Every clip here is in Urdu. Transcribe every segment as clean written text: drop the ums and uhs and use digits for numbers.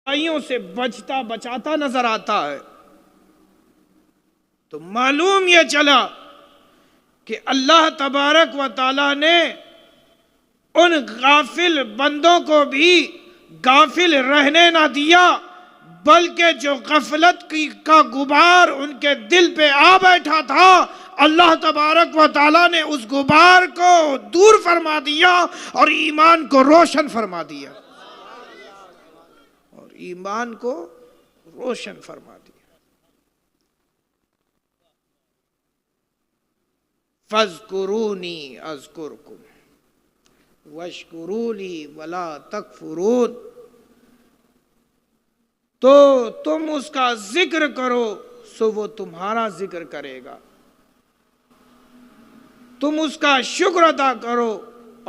برائیوں سے بچتا بچاتا نظر آتا ہے، تو معلوم یہ چلا کہ اللہ تبارک و تعالیٰ نے ان غافل بندوں کو بھی غافل رہنے نہ دیا، بلکہ جو غفلت کا غبار ان کے دل پہ آ بیٹھا تھا، اللہ تبارک و تعالیٰ نے اس غبار کو دور فرما دیا اور ایمان کو روشن فرما دیا، اور ایمان کو روشن فرما دیا۔ فَاذْكُرُونِي أَذْكُرْكُمْ وَاشْكُرُوا لِي وَلَا تَكْفُرُونَ، تو تم اس کا ذکر کرو سو وہ تمہارا ذکر کرے گا، تم اس کا شکر ادا کرو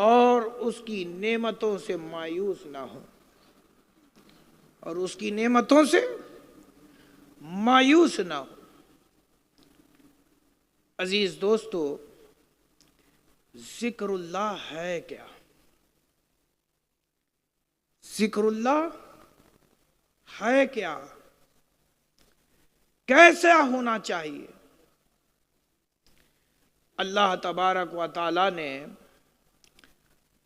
اور اس کی نعمتوں سے مایوس نہ ہو، اور اس کی نعمتوں سے مایوس نہ ہو۔ عزیز دوستو، ذکر اللہ ہے کیا؟ ذکر اللہ ہے کیا؟ کیسا ہونا چاہیے؟ اللہ تبارک و تعالی نے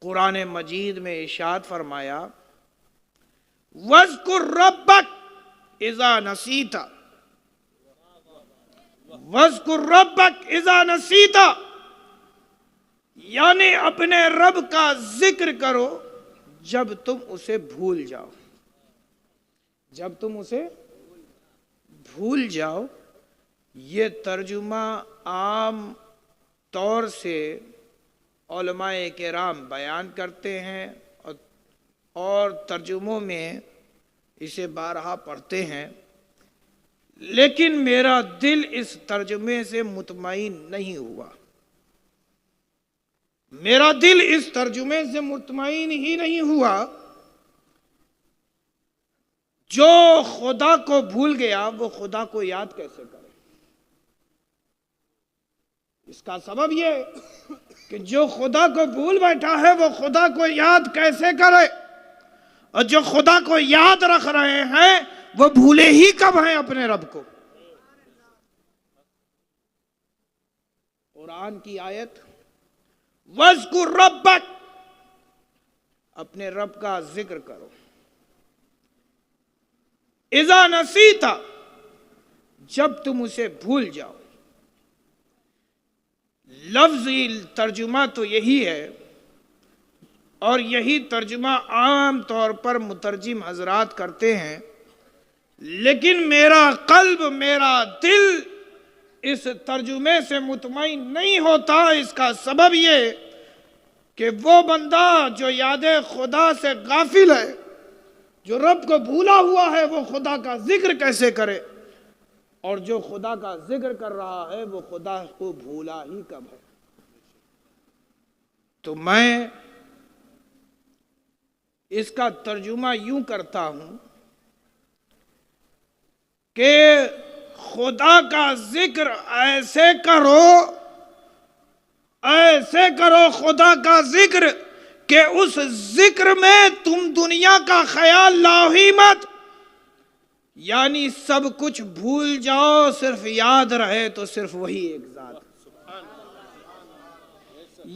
قرآن مجید میں ارشاد فرمایا، وَاذْكُرْ رَبَّكَ إِذَا نَسِيتَ، وَاذْكُرْ رَبَّكَ إِذَا نَسِيتَ، یعنی اپنے رب کا ذکر کرو جب تم اسے بھول جاؤ، جب تم اسے بھول جاؤ۔ یہ ترجمہ عام طور سے علماء کرام بیان کرتے ہیں اور ترجموں میں اسے بارہا پڑھتے ہیں، لیکن میرا دل اس ترجمے سے مطمئن نہیں ہوا، میرا دل اس ترجمے سے مطمئن ہی نہیں ہوا۔ جو خدا کو بھول گیا وہ خدا کو یاد کیسے کرے؟ اس کا سبب یہ کہ جو خدا کو بھول بیٹھا ہے وہ خدا کو یاد کیسے کرے، اور جو خدا کو یاد رکھ رہے ہیں وہ بھولے ہی کب ہیں اپنے رب کو۔ قرآن کی آیت، وَاذْكُرْ رَبَّكَ، اپنے رب کا ذکر کرو، اِذَا نَسِيتَ، جب تم اسے بھول جاؤ۔ لفظی ترجمہ تو یہی ہے، اور یہی ترجمہ عام طور پر مترجم حضرات کرتے ہیں، لیکن میرا قلب، میرا دل اس ترجمے سے مطمئن نہیں ہوتا۔ اس کا سبب یہ کہ وہ بندہ جو یاد خدا سے غافل ہے، جو رب کو بھولا ہوا ہے، وہ خدا کا ذکر کیسے کرے؟ اور جو خدا کا ذکر کر رہا ہے وہ خدا کو بھولا ہی کب ہے؟ تو میں اس کا ترجمہ یوں کرتا ہوں کہ خدا کا ذکر ایسے کرو، ایسے کرو خدا کا ذکر کہ اس ذکر میں تم دنیا کا خیال لاؤ ہی مت، یعنی سب کچھ بھول جاؤ، صرف یاد رہے تو صرف وہی ایک ذات،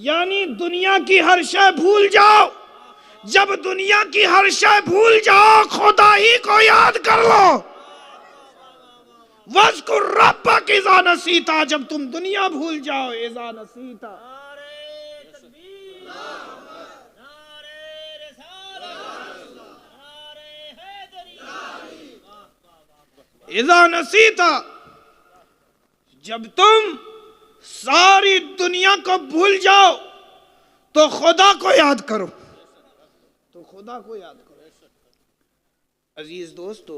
یعنی دنیا کی ہر شے بھول جاؤ۔ جب دنیا کی ہر شے بھول جاؤ، خدا ہی کو یاد کر لو۔ وَاذْكُرْ رَبَّكَ إِذَا نَسِيتَ، جب تم دنیا بھول جاؤ، إِذَا نَسِيتَ۔ إِذَا نَسِيتَ، جب تم ساری دنیا کو بھول جاؤ تو خدا کو یاد کرو، تو خدا کو یاد کرو۔ عزیز دوستو،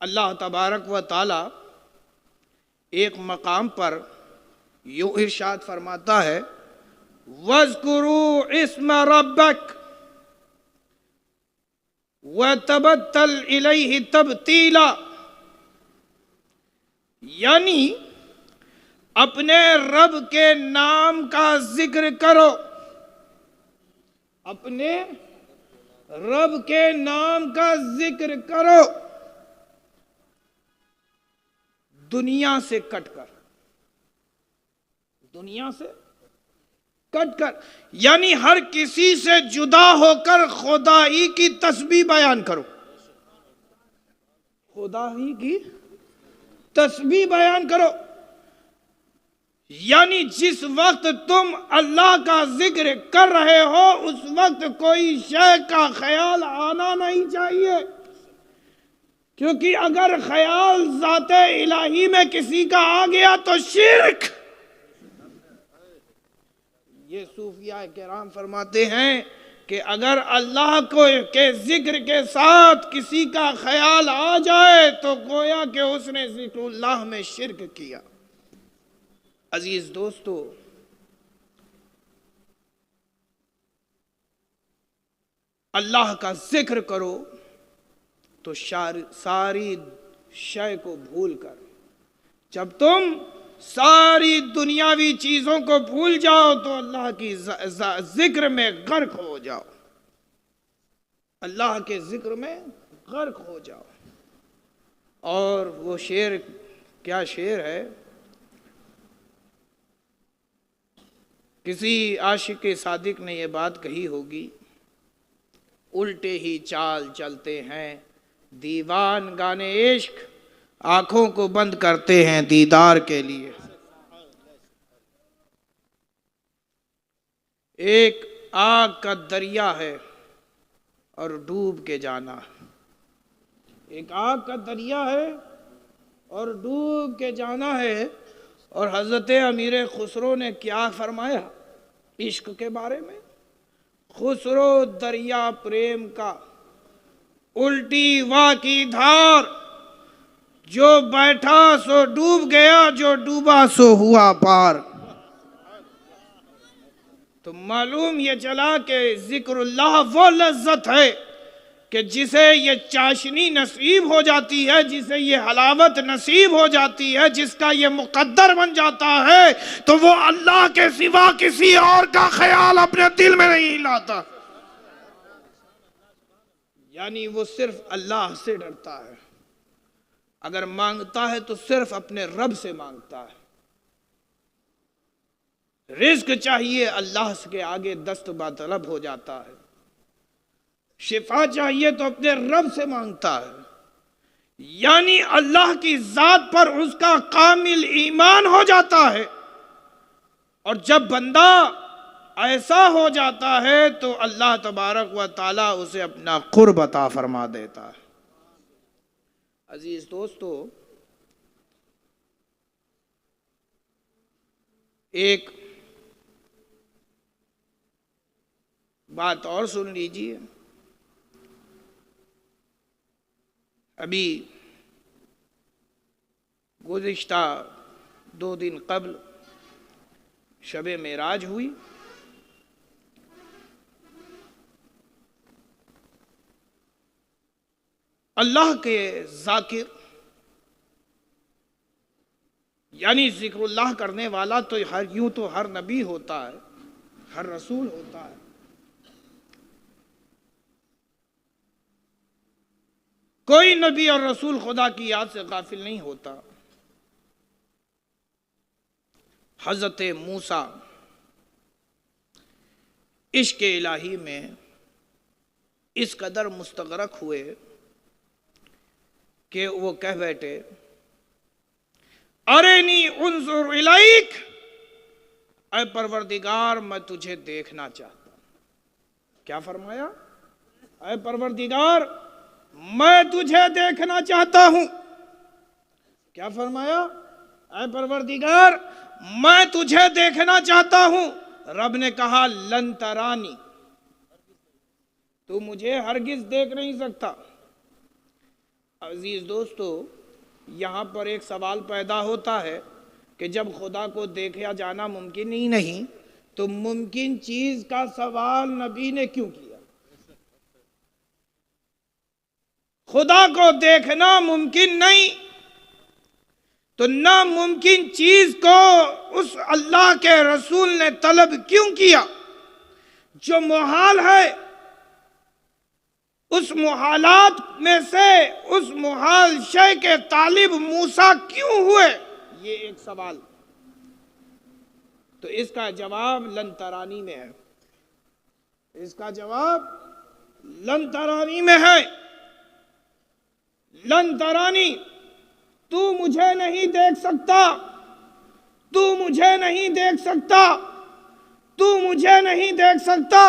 اللہ تبارک و تعالی ایک مقام پر یوں ارشاد فرماتا ہے، وَاذْكُرُوا اسْمَ رَبَّكَ وَتَبَتَّلْ إِلَيْهِ تَبْتِيلًا، یعنی اپنے رب کے نام کا ذکر کرو، اپنے رب کے نام کا ذکر کرو دنیا سے کٹ کر، دنیا سے کٹ کر، یعنی ہر کسی سے جدا ہو کر خدائی کی تسبیح بیان کرو، خدائی کی تسبیح بیان کرو۔ یعنی جس وقت تم اللہ کا ذکر کر رہے ہو اس وقت کوئی شے کا خیال آنا نہیں چاہیے، کیونکہ اگر خیال ذات الہی میں کسی کا آ گیا تو شرک۔ یہ صوفیاء کرام فرماتے ہیں کہ اگر اللہ کو کے ذکر کے ساتھ کسی کا خیال آ جائے تو گویا کہ اس نے ذکر اللہ میں شرک کیا۔ عزیز دوستو، اللہ کا ذکر کرو تو ساری شے کو بھول کر، جب تم ساری دنیاوی چیزوں کو بھول جاؤ تو اللہ کی ذکر میں غرق ہو جاؤ، اللہ کے ذکر میں غرق ہو جاؤ۔ اور وہ شعر، کیا شعر ہے، کسی عاشق صادق نے یہ بات کہی ہوگی، الٹے ہی چال چلتے ہیں دیوان گانے عشق، آنکھوں کو بند کرتے ہیں دیدار کے لیے۔ ایک آگ کا دریا ہے اور ڈوب کے جانا، ایک آگ کا دریا ہے اور ڈوب کے جانا ہے۔ اور حضرت امیر خسرو نے کیا فرمایا عشق کے بارے میں؟ خسرو دریا پریم کا الٹی وا کی دھار، جو بیٹھا سو ڈوب گیا، جو ڈوبا سو ہوا پار۔ تو معلوم یہ چلا کہ ذکر اللہ وہ لذت ہے کہ جسے یہ چاشنی نصیب ہو جاتی ہے، جسے یہ حلاوت نصیب ہو جاتی ہے، جس کا یہ مقدر بن جاتا ہے، تو وہ اللہ کے سوا کسی اور کا خیال اپنے دل میں نہیں لاتا، یعنی وہ صرف اللہ سے ڈرتا ہے۔ اگر مانگتا ہے تو صرف اپنے رب سے مانگتا ہے۔ رزق چاہیے اللہ کے آگے دست باطلب ہو جاتا ہے، شفا چاہیے تو اپنے رب سے مانگتا ہے، یعنی اللہ کی ذات پر اس کا کامل ایمان ہو جاتا ہے۔ اور جب بندہ ایسا ہو جاتا ہے تو اللہ تبارک و تعالیٰ اسے اپنا قرب عطا فرما دیتا ہے۔ عزیز دوستو، ایک بات اور سن لیجیے۔ ابھی گزشتہ 2 دن قبل شب معراج ہوئی۔ اللہ کے ذاکر یعنی ذکر اللہ کرنے والا تو یوں تو ہر نبی ہوتا ہے، ہر رسول ہوتا ہے، کوئی نبی اور رسول خدا کی یاد سے غافل نہیں ہوتا۔ حضرت موسیٰ عشق الہی میں اس قدر مستغرق ہوئے کہ وہ کہہ بیٹھے، ارینی انظر الیک، اے پروردگار میں تجھے دیکھنا چاہتا ہوں۔ کیا فرمایا؟ اے پروردگار میں تجھے دیکھنا چاہتا ہوں۔ کیا فرمایا؟ اے پروردگار میں تجھے دیکھنا چاہتا ہوں۔ رب نے کہا لن ترانی، تو مجھے ہرگز دیکھ نہیں سکتا۔ عزیز دوستو، یہاں پر ایک سوال پیدا ہوتا ہے کہ جب خدا کو دیکھا جانا ممکن ہی نہیں تو ممکن چیز کا سوال نبی نے کیوں کیا؟ خدا کو دیکھنا ممکن نہیں تو ناممکن چیز کو اس اللہ کے رسول نے طلب کیوں کیا؟ جو محال ہے اس محالات میں سے اس محال شے کے طالب موسیٰ کیوں ہوئے؟ یہ ایک سوال، تو اس کا جواب لن ترانی میں ہے، اس کا جواب لن ترانی میں ہے۔ لن ترانی، تو مجھے نہیں دیکھ سکتا، تو مجھے نہیں دیکھ سکتا، تو مجھے نہیں دیکھ سکتا،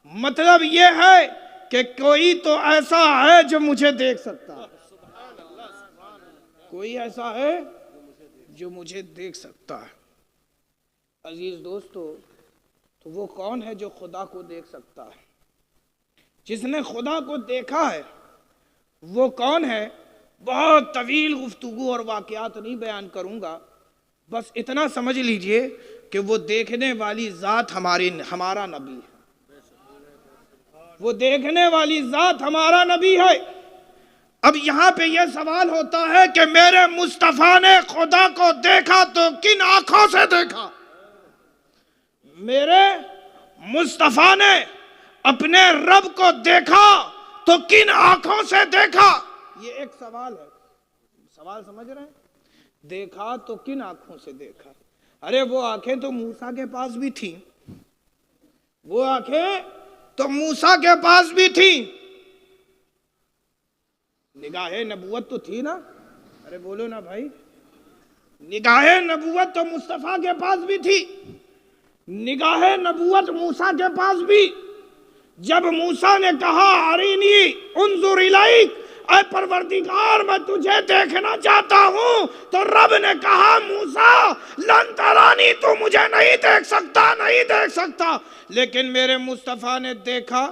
مطلب یہ ہے کہ کوئی تو ایسا ہے جو مجھے دیکھ سکتا ہے، کوئی ایسا ہے جو مجھے دیکھ سکتا ہے۔ عزیز دوستو، تو وہ کون ہے جو خدا کو دیکھ سکتا ہے؟ جس نے خدا کو دیکھا ہے وہ کون ہے؟ بہت طویل گفتگو اور واقعات نہیں بیان کروں گا، بس اتنا سمجھ لیجئے کہ وہ دیکھنے والی ذات ہمارا نبی ہے، وہ دیکھنے والی ذات ہمارا نبی ہے۔ اب یہاں پہ یہ سوال ہوتا ہے کہ میرے مصطفیٰ نے خدا کو دیکھا تو کن آنکھوں سے دیکھا؟ میرے مصطفیٰ نے اپنے رب کو دیکھا تو کن آنکھوں سے دیکھا؟ یہ ایک سوال ہے، سوال سمجھ رہے ہیں؟ دیکھا تو کن آنکھوں سے دیکھا؟ ارے وہ آنکھیں تو موسیٰ کے پاس بھی تھیں، وہ آنکھیں تو موسیٰ کے پاس بھی تھیں، نگاہ نبوت تو تھی نا، ارے بولو نا بھائی، نگاہ نبوت تو مصطفیٰ کے پاس بھی تھی، نگاہ نبوت موسیٰ کے پاس بھی۔ جب موسیٰ نے کہا ارینی انظر الیک، اے پروردگار میں تجھے دیکھنا چاہتا ہوں، تو رب نے کہا موسیٰ لن ترانی، تو مجھے نہیں دیکھ سکتا، نہیں دیکھ سکتا، لیکن میرے مصطفیٰ نے دیکھا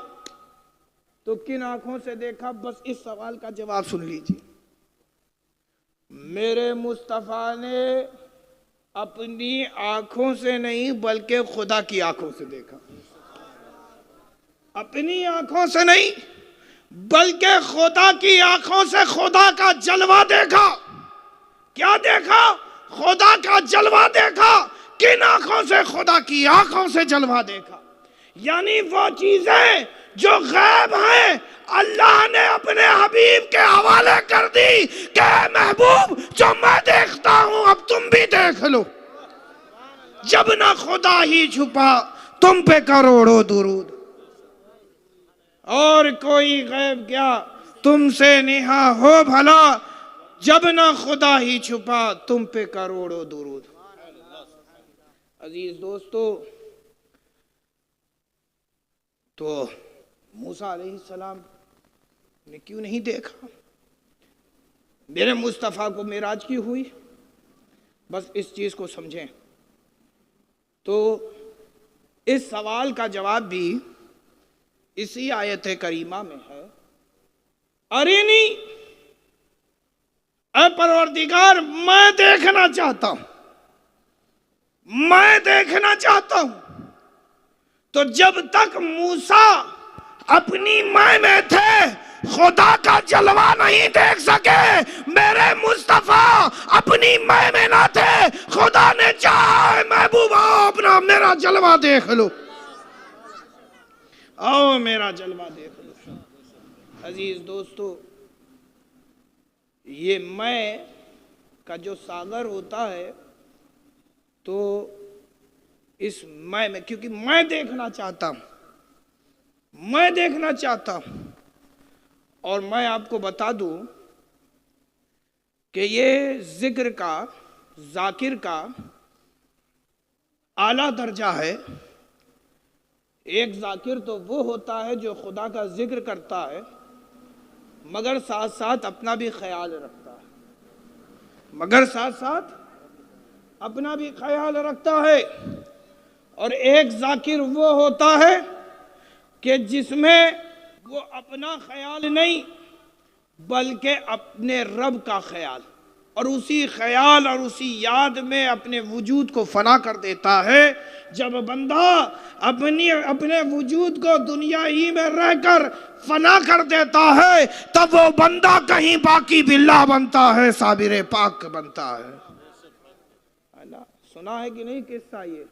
تو کن آنکھوں سے دیکھا؟ بس اس سوال کا جواب سن لیجیے۔ میرے مصطفیٰ نے اپنی آنکھوں سے نہیں بلکہ خدا کی آنکھوں سے دیکھا، اپنی آنکھوں سے نہیں بلکہ خدا کی آنکھوں سے خدا کا جلوہ دیکھا۔ کیا دیکھا؟ خدا کا جلوہ دیکھا۔ کن آنکھوں سے؟ خدا کی آنکھوں سے جلوہ دیکھا۔ یعنی وہ چیزیں جو غیب ہیں اللہ نے اپنے حبیب کے حوالے کر دی کہ اے محبوب جو میں دیکھتا ہوں اب تم بھی دیکھ لو۔ جب نہ خدا ہی چھپا تم پہ کروڑوں درود، اور کوئی غیب کیا تم سے نہا ہو بھلا، جب نہ خدا ہی چھپا تم پہ کروڑوں درود۔ عزیز دوستو، تو موسیٰ علیہ السلام نے کیوں نہیں دیکھا؟ میرے مصطفیٰ کو معراج کی ہوئی؟ بس اس چیز کو سمجھیں۔ تو اس سوال کا جواب بھی اسی آیت کریمہ میں ہے، ارینی، اے پروردگار میں دیکھنا چاہتا ہوں، میں دیکھنا چاہتا ہوں۔ تو جب تک موسیٰ اپنی ماں میں تھے خدا کا جلوہ نہیں دیکھ سکے، میرے مصطفیٰ اپنی ماں میں نہ تھے، خدا نے چاہا محبوب آؤ اپنا میرا جلوہ دیکھ لو، آؤ میرا جلوہ دیکھ لو۔ عزیز دوستو، یہ میں کا جو ساگر ہوتا ہے تو اس میں کیونکہ میں دیکھنا چاہتا ہوں، میں دیکھنا چاہتا ہوں، اور میں آپ کو بتا دوں کہ یہ ذکر کا، ذاکر کا اعلیٰ درجہ ہے۔ ایک ذاکر تو وہ ہوتا ہے جو خدا کا ذکر کرتا ہے مگر ساتھ ساتھ اپنا بھی خیال رکھتا ہے، مگر ساتھ ساتھ اپنا بھی خیال رکھتا ہے۔ اور ایک ذاکر وہ ہوتا ہے کہ جس میں وہ اپنا خیال نہیں بلکہ اپنے رب کا خیال، اور اسی خیال اور اسی یاد میں اپنے وجود کو فنا کر دیتا ہے۔ جب بندہ اپنے وجود کو دنیا ہی میں رہ کر فنا کر دیتا ہے تب وہ بندہ کہیں باقی باللہ بنتا ہے، صابر پاک بنتا ہے۔ سنا ہے کہ نہیں قصہ یہ؟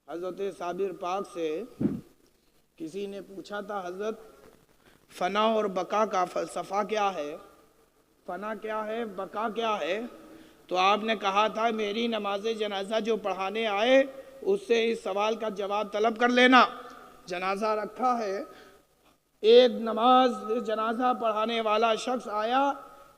حضرت صابر پاک سے کسی نے پوچھا تھا، حضرت فنا اور بقا کا فلسفہ کیا ہے؟ فنا کیا ہے، بقا کیا ہے؟ تو آپ نے کہا تھا میری نماز جنازہ جو پڑھانے آئے اس سے اس سوال کا جواب طلب کر لینا۔ جنازہ رکھا ہے، ایک نماز جنازہ پڑھانے والا شخص آیا،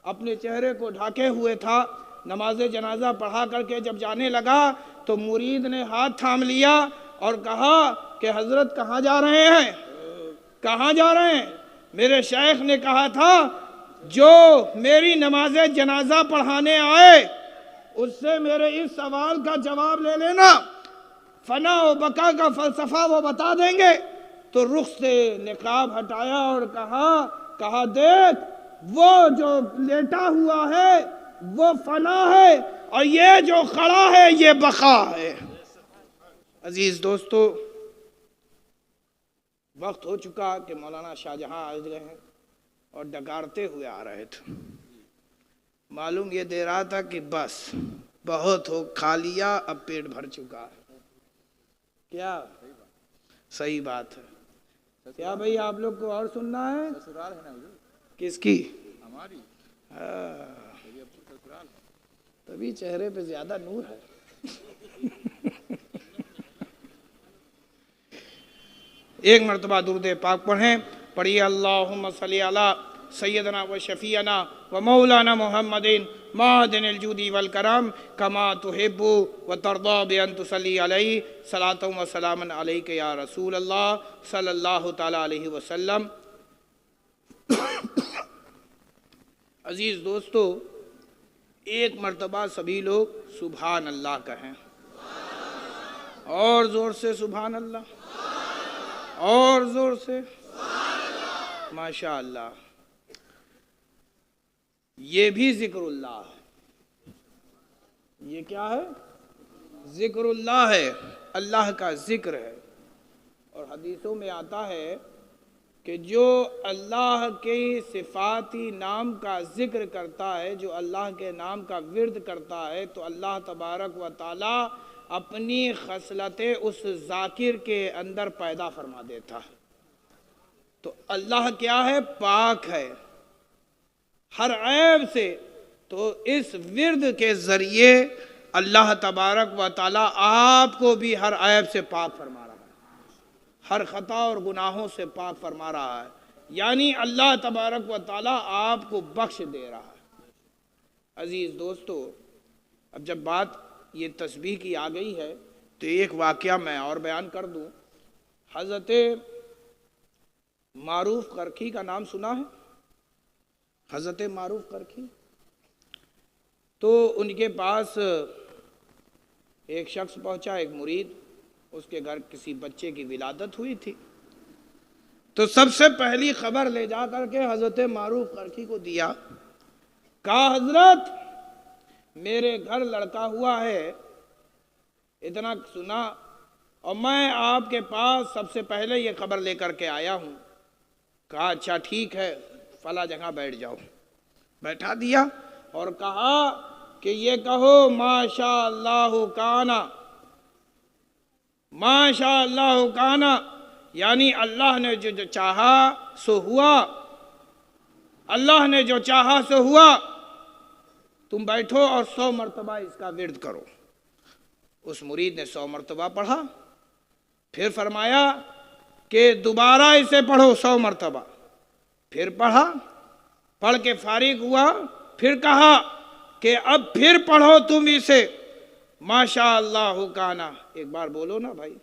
اپنے چہرے کو ڈھانکے ہوئے تھا، نماز جنازہ پڑھا کر کے جب جانے لگا تو مرید نے ہاتھ تھام لیا اور کہا کہ حضرت کہاں جا رہے ہیں؟ کہاں جا رہے ہیں؟ میرے شیخ نے کہا تھا جو میری نماز جنازہ پڑھانے آئے اس سے میرے اس سوال کا جواب لے لینا، فنا و بقا کا فلسفہ وہ بتا دیں گے۔ تو رخ سے نقاب ہٹایا اور کہا دیکھ وہ جو لیٹا ہوا ہے وہ فنا ہے اور یہ جو کھڑا ہے یہ بقا ہے۔ عزیز دوستو، وقت ہو چکا کہ مولانا شاہ جہاں آ گئے ہیں اور ڈکارتے ہوئے آ رہے تھے۔ معلوم یہ دے رہا تھا کہ بس بہت ہو کھا لیا، اب پیٹ بھر چکا ہے۔ کیا صحیح بات ہے؟ کیا بھئی آپ لوگ کو اور سننا ہے؟ کس کی؟ ہماری۔ تبھی چہرے پہ زیادہ نور ہے۔ ایک مرتبہ درود پاک پڑھیں، پڑھیے اللہم صلی علی سیدنا و شفیعنا و مولانا محمد معدن الجود والکرم کما تحب و ترضا بان تصلی علیہ صلاۃ و سلام علیک یا رسول اللہ صلی اللہ تعالی علیہ وسلم۔ عزیز دوستو، ایک مرتبہ سبھی لوگ سبحان اللہ کہیں، اور زور سے سبحان اللہ، اور زور سے ماشاء اللہ۔ یہ بھی ذکر اللہ ہے۔ یہ کیا ہے؟ ذکر اللہ ہے، اللہ کا ذکر ہے۔ اور حدیثوں میں آتا ہے کہ جو اللہ کے صفاتی نام کا ذکر کرتا ہے، جو اللہ کے نام کا ورد کرتا ہے، تو اللہ تبارک و تعالی اپنی خصلتیں اس ذاکر کے اندر پیدا فرما دیتا ہے۔ تو اللہ کیا ہے؟ پاک ہے ہر عیب سے۔ تو اس ورد کے ذریعے اللہ تبارک و تعالی آپ کو بھی ہر عیب سے پاک فرما رہا ہے، ہر خطا اور گناہوں سے پاک فرما رہا ہے، یعنی اللہ تبارک و تعالی آپ کو بخش دے رہا ہے۔ عزیز دوستو، اب جب بات یہ تسبیح کی آ گئی ہے تو ایک واقعہ میں اور بیان کر دوں۔ حضرت معروف کرکھی کا نام سنا ہے؟ حضرت معروف کرکھی، تو ان کے پاس ایک شخص پہنچا، ایک مرید، اس کے گھر کسی بچے کی ولادت ہوئی تھی۔ تو سب سے پہلی خبر لے جا کر کے حضرت معروف کرکھی کو دیا، کہا حضرت میرے گھر لڑکا ہوا ہے، اتنا سنا، اور میں آپ کے پاس سب سے پہلے یہ خبر لے کر کے آیا ہوں۔ کہا اچھا ٹھیک ہے، فلاں جگہ بیٹھ جاؤ۔ بیٹھا دیا اور کہا کہ یہ کہو ماشاء اللہ کانا، ماشاء اللہ کانا، یعنی اللہ نے جو چاہا سو ہوا، اللہ نے جو چاہا سو ہوا۔ تم بیٹھو اور 100 مرتبہ اس کا ورد کرو۔ اس مرید نے 100 مرتبہ پڑھا، پھر فرمایا کہ دوبارہ اسے پڑھو 100 مرتبہ، پھر پڑھا، پڑھ کے فارغ ہوا، پھر کہا کہ اب پھر پڑھو تم اسے ماشاء اللہ کانا۔ ایک بار بولو نا بھائی،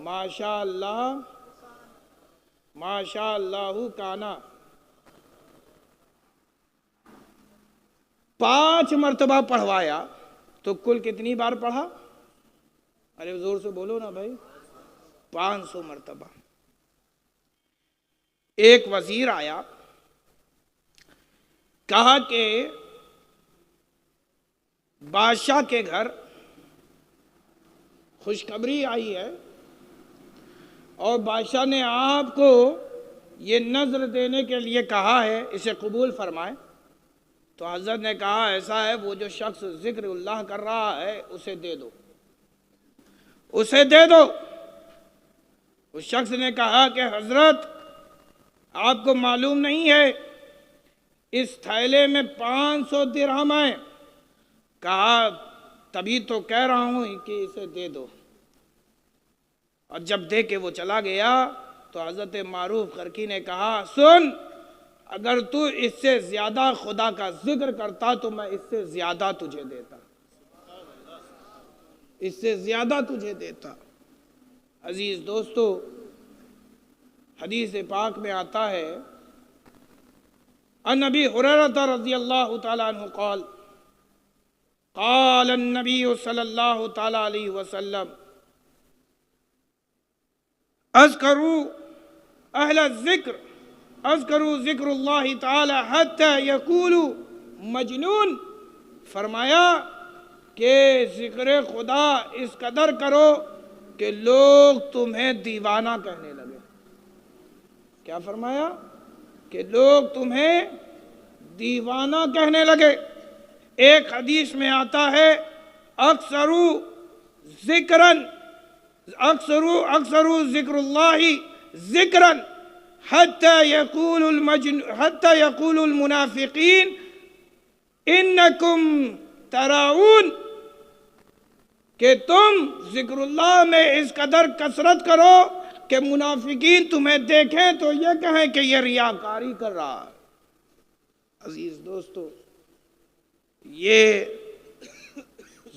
ماشاء اللہ، ماشاء اللہ کانا۔ 5 مرتبہ پڑھوایا تو کل کتنی بار پڑھا؟ ارے زور سے بولو نا بھائی، 500 مرتبہ۔ ایک وزیر آیا، کہا کہ بادشاہ کے گھر خوشخبری آئی ہے اور بادشاہ نے آپ کو یہ نذر دینے کے لیے کہا ہے، اسے قبول فرمائے۔ تو حضرت نے کہا ایسا ہے، وہ جو شخص ذکر اللہ کر رہا ہے اسے دے دو، اسے دے دو۔ اس شخص نے کہا کہ حضرت آپ کو معلوم نہیں ہے اس تھیلے میں 500 درہم ہیں؟ کہا تبھی تو کہہ رہا ہوں کہ اسے دے دو۔ اور جب دے کے وہ چلا گیا تو حضرت معروف قرقی نے کہا سن، اگر تو اس سے زیادہ خدا کا ذکر کرتا تو میں اس سے زیادہ تجھے دیتا، اس سے زیادہ تجھے دیتا۔ عزیز دوستو، حدیث پاک میں آتا ہے عن ابی ہریرہ رضی اللہ تعالی عنہ قال قال النبی صلی اللہ تعالی علیہ وسلم اذکروا اہل الذکر اذکروا ذکر اللہ تعالی حتی یقولوا مجنون۔ فرمایا کہ ذکر خدا اس قدر کرو کہ لوگ تمہیں دیوانہ کہنے لگے۔ کیا فرمایا؟ کہ لوگ تمہیں دیوانہ کہنے لگے۔ ایک حدیث میں آتا ہے اکثروا ذکرن اکثروا ذکر اللہ ذکرن حتی یقول المنافقین انکم تراؤن، کہ تم ذکر اللہ میں اس قدر کثرت کرو کہ منافقین تمہیں دیکھیں تو یہ کہیں کہ یہ ریاکاری کر رہا ہے۔ عزیز دوستو، یہ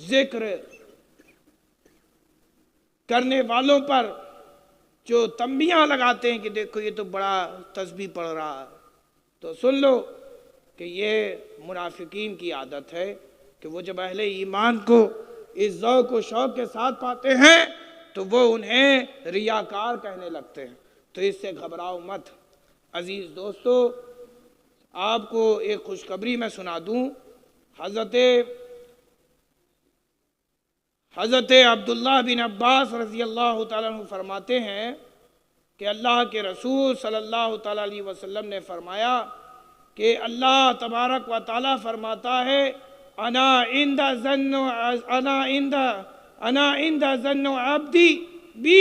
ذکر کرنے والوں پر جو تنبیہاں لگاتے ہیں کہ دیکھو یہ تو بڑا تسبیح پڑھ رہا ہے، تو سن لو کہ یہ منافقین کی عادت ہے کہ وہ جب اہل ایمان کو اس ذوق و شوق کے ساتھ پاتے ہیں تو وہ انہیں ریاکار کہنے لگتے ہیں۔ تو اس سے گھبراؤ مت۔ عزیز دوستو، آپ کو ایک خوشخبری میں سنا دوں۔ حضرت عبداللہ بن عباس رضی اللہ تعالیٰ عنہ فرماتے ہیں کہ اللہ کے رسول صلی اللہ تعالیٰ علیہ وسلم نے فرمایا کہ اللہ تبارک و تعالیٰ فرماتا ہے انا عند ظن عبدی بی،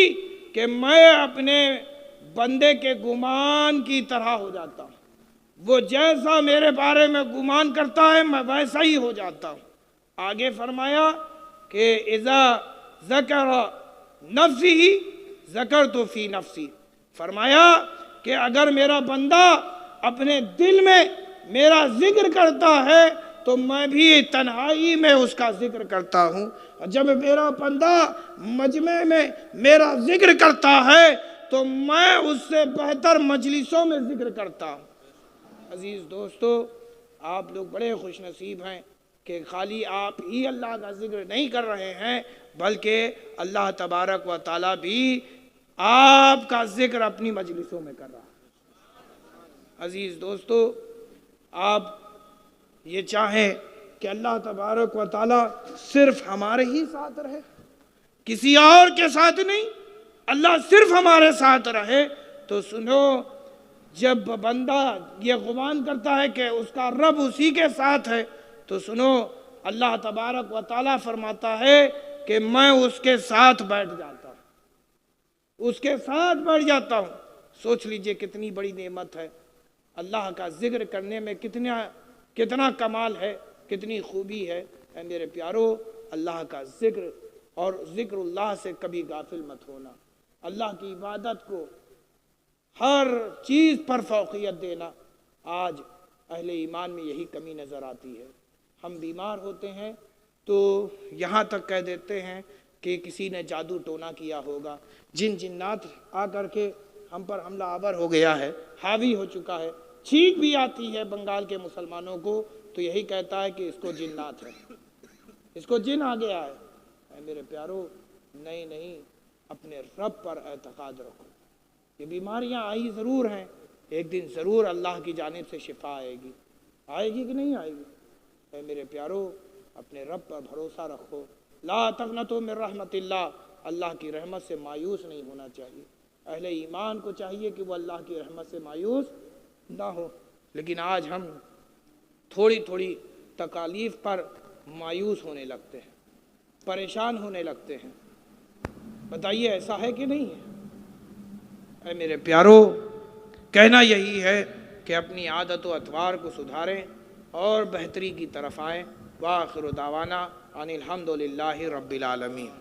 کہ میں اپنے بندے کے گمان کی طرح ہو جاتا ہوں۔ وہ جیسا میرے بارے میں گمان کرتا ہے میں ویسا ہی ہو جاتا ہوں۔ آگے فرمایا کہ اذا ذکر نفسی ذکرت فی نفسی، فرمایا کہ اگر میرا بندہ اپنے دل میں میرا ذکر کرتا ہے تو میں بھی تنہائی میں اس کا ذکر کرتا ہوں، اور جب میرا بندہ مجمع میں میرا ذکر کرتا ہے تو میں اس سے بہتر مجلسوں میں ذکر کرتا ہوں۔ عزیز دوستو، آپ لوگ بڑے خوش نصیب ہیں کہ خالی آپ ہی اللہ کا ذکر نہیں کر رہے ہیں بلکہ اللہ تبارک و تعالیٰ بھی آپ کا ذکر اپنی مجلسوں میں کر رہا ہے۔ عزیز دوستو، آپ یہ چاہیں کہ اللہ تبارک و تعالیٰ صرف ہمارے ہی ساتھ رہے، کسی اور کے ساتھ نہیں، اللہ صرف ہمارے ساتھ رہے، تو سنو، جب بندہ یہ گمان کرتا ہے کہ اس کا رب اسی کے ساتھ ہے تو سنو، اللہ تبارک و تعالیٰ فرماتا ہے کہ میں اس کے ساتھ بیٹھ جاتا ہوں، اس کے ساتھ بیٹھ جاتا ہوں۔ سوچ لیجئے کتنی بڑی نعمت ہے، اللہ کا ذکر کرنے میں کتنا کمال ہے، کتنی خوبی ہے۔ اے میرے پیارو، اللہ کا ذکر اور ذکر اللہ سے کبھی غافل مت ہونا، اللہ کی عبادت کو ہر چیز پر فوقیت دینا۔ آج اہل ایمان میں یہی کمی نظر آتی ہے، ہم بیمار ہوتے ہیں تو یہاں تک کہہ دیتے ہیں کہ کسی نے جادو ٹونا کیا ہوگا، جنات آ کر کے ہم پر حملہ آور ہو گیا ہے، حاوی ہو چکا ہے۔ چھینک بھی آتی ہے بنگال کے مسلمانوں کو تو یہی کہتا ہے کہ اس کو جنات ہے، اس کو جن آ گیا ہے۔ اے میرے پیارو، نہیں، اپنے رب پر اعتقاد رکھو۔ یہ بیماریاں آئی ضرور ہیں، ایک دن ضرور اللہ کی جانب سے شفا آئے گی کہ نہیں آئے گی؟ اے میرے پیارو، اپنے رب پر بھروسہ رکھو۔ لا تقنطوا من رحمت اللہ، اللہ کی رحمت سے مایوس نہیں ہونا چاہیے۔ اہل ایمان کو چاہیے کہ وہ اللہ کی رحمت سے مایوس نہ ہو، لیکن آج ہم تھوڑی تکالیف پر مایوس ہونے لگتے ہیں، پریشان ہونے لگتے ہیں۔ بتائیے ایسا ہے کہ نہیں ہے؟ اے میرے پیارو، کہنا یہی ہے کہ اپنی عادت و اطوار کو سدھاریں اور بہتری کی طرف آئیں۔ وآخر دعوانا ان الحمد للہ رب العالمین۔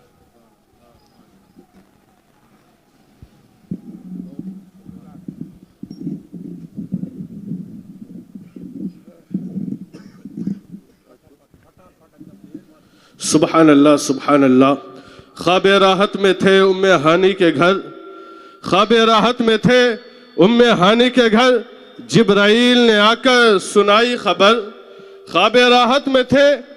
سبحان اللہ سبحان اللہ۔ خواب راحت میں تھے ام ہانی کے گھر، خواب راحت میں تھے ام ہانی کے گھر، جبرائیل نے آ کر سنائی خبر۔ خواب راحت میں تھے